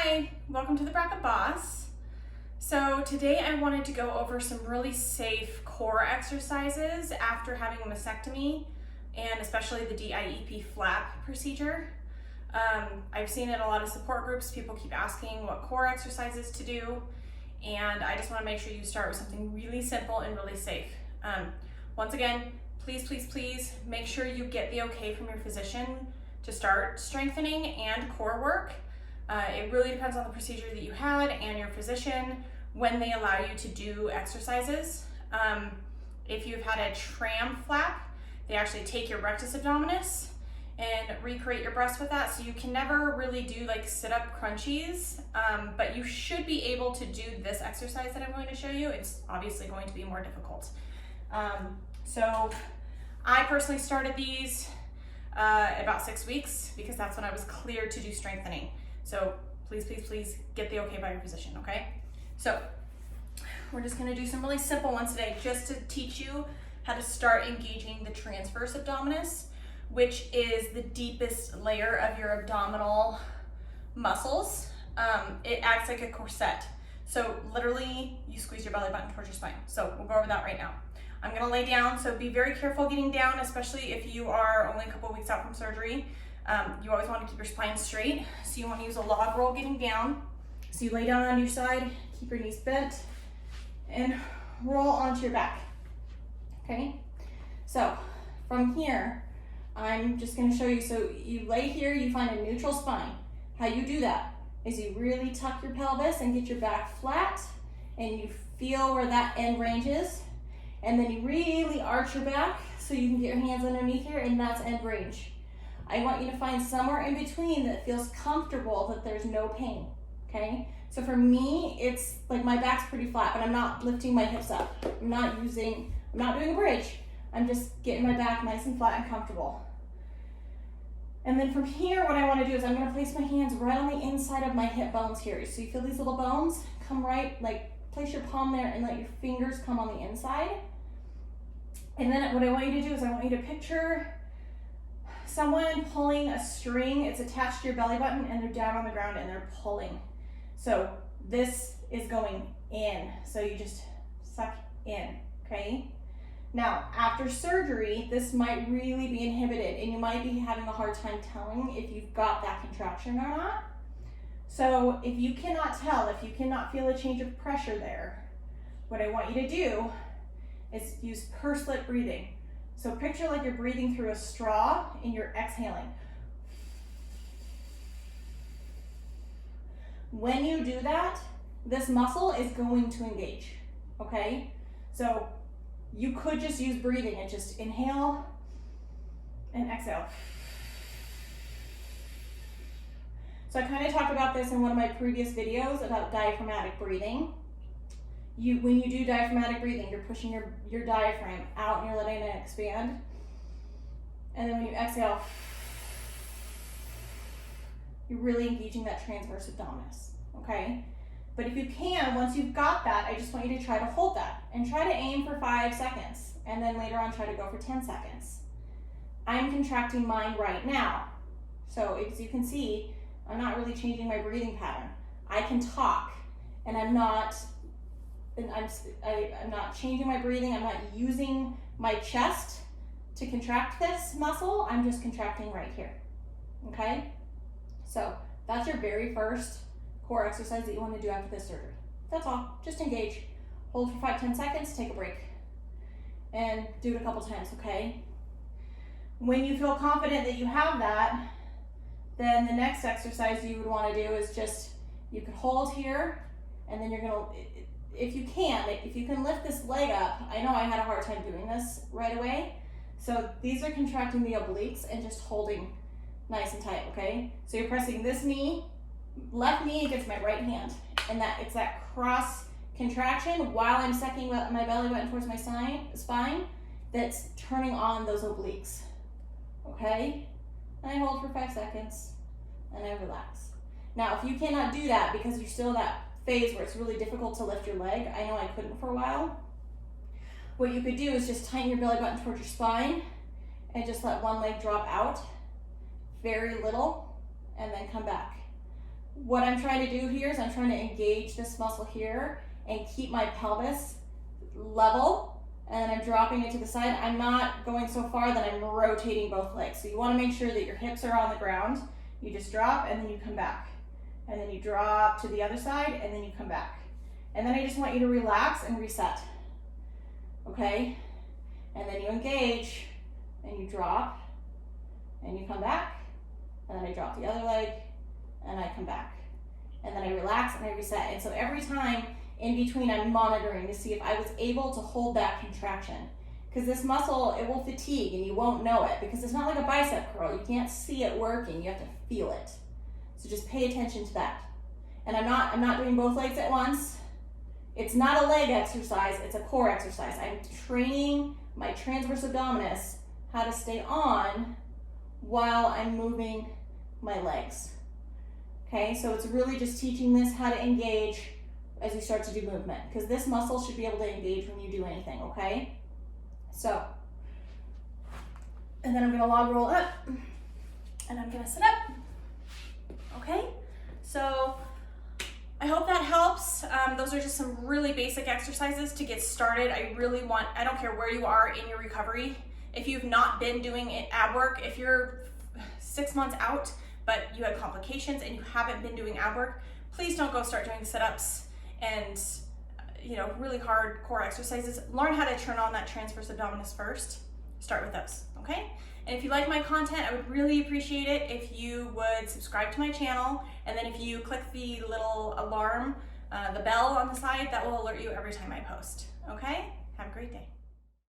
Hi, welcome to the BRCA Boss. So today I wanted to go over some really safe core exercises after having a mastectomy and especially the DIEP FLAP procedure. I've seen in a lot of support groups, people keep asking what core exercises to do, and I just want to make sure you start with something really simple and really safe. Once again, please make sure you get the okay from your physician to start strengthening and core work. It really depends on the procedure that you had and your physician when they allow you to do exercises. If you've had a tram flap, they actually take your rectus abdominis and recreate your breast with that. So you can never really do like sit-up crunchies, but you should be able to do this exercise that I'm going to show you. It's obviously going to be more difficult. So I personally started these about 6 weeks because that's when I was cleared to do strengthening. So please get the okay by your physician, okay? So we're just gonna do some really simple ones today just to teach you how to start engaging the transverse abdominis, which is the deepest layer of your abdominal muscles. It acts like a corset. So literally you squeeze your belly button towards your spine. So we'll go over that right now. I'm gonna lay down, so be very careful getting down, especially if you are only a couple weeks out from surgery. You always want to keep your spine straight, so you want to use a log roll getting down. So you lay down on your side, keep your knees bent, and roll onto your back, okay? So from here, I'm just going to show you, so you lay here, you find a neutral spine. How you do that is you really tuck your pelvis and get your back flat, and you feel where that end range is, and then you really arch your back so you can get your hands underneath here, and that's end range. I want you to find somewhere in between that feels comfortable, that there's no pain, okay? So for me, it's like my back's pretty flat, but I'm not lifting my hips up. I'm not doing a bridge. I'm just getting my back nice and flat and comfortable. And then from here, what I want to do is I'm going to place my hands right on the inside of my hip bones here. So you feel these little bones come right, like place your palm there and let your fingers come on the inside. And then what I want you to do is I want you to picture someone pulling a string. It's attached to your belly button and they're down on the ground and they're pulling. So this is going in. So you just suck in, okay? Now, after surgery, this might really be inhibited and you might be having a hard time telling if you've got that contraction or not. So if you cannot tell, if you cannot feel a change of pressure there, what I want you to do is use pursed lip breathing. So picture like you're breathing through a straw and you're exhaling. When you do that, this muscle is going to engage, okay? So you could just use breathing and just inhale and exhale. So I kind of talked about this in one of my previous videos about diaphragmatic breathing. When you do diaphragmatic breathing, you're pushing your diaphragm out and you're letting it expand. And then when you exhale, you're really engaging that transverse abdominis, okay? But if you can, once you've got that, I just want you to try to hold that and try to aim for 5 seconds. And then later on, try to go for 10 seconds. I'm contracting mine right now. So as you can see, I'm not really changing my breathing pattern. I can talk and I'm not changing my breathing. I'm not using my chest to contract this muscle. I'm just contracting right here, okay? So that's your very first core exercise that you want to do after this surgery. That's all, just engage. Hold for 5-10 seconds, take a break. And do it a couple times, okay? When you feel confident that you have that, then the next exercise you would want to do is just, you can hold here, and then you're gonna, if you can lift this leg up. I know I had a hard time doing this right away. So these are contracting the obliques and just holding nice and tight, okay? So you're pressing this knee, left knee against my right hand, and it's that cross contraction while I'm sucking my belly button towards my spine that's turning on those obliques, okay? And I hold for 5 seconds and I relax. Now, if you cannot do that because you're still that phase where it's really difficult to lift your leg, I know I couldn't for a while, what you could do is just tighten your belly button towards your spine and just let one leg drop out, very little, and then come back. what I'm trying to do here is I'm trying to engage this muscle here and keep my pelvis level, and I'm dropping it to the side. I'm not going so far that I'm rotating both legs. So you want to make sure that your hips are on the ground. You just drop and then you come back. And then you drop to the other side and then you come back. And then I just want you to relax and reset. Okay? And then you engage and you drop and you come back. And then I drop the other leg and I come back. And then I relax and I reset. And so every time in between, I'm monitoring to see if I was able to hold that contraction. Because this muscle, it will fatigue and you won't know it, because it's not like a bicep curl. You can't see it working, you have to feel it. So just pay attention to that. And I'm not doing both legs at once. It's not a leg exercise, it's a core exercise. I'm training my transverse abdominis how to stay on while I'm moving my legs. Okay, so it's really just teaching this how to engage as you start to do movement, because this muscle should be able to engage when you do anything, okay? So, and then I'm gonna log roll up, and I'm gonna sit up, okay? So, I hope that helps. Those are just some really basic exercises to get started. I don't care where you are in your recovery. If you've not been doing ab work, if you're 6 months out, but you had complications and you haven't been doing ab work, please don't go start doing sit-ups and really hard core exercises. Learn how to turn on that transverse abdominis first. Start with those, okay? And if you like my content, I would really appreciate it if you would subscribe to my channel, and then if you click the little alarm, the bell on the side, that will alert you every time I post, okay? Have a great day.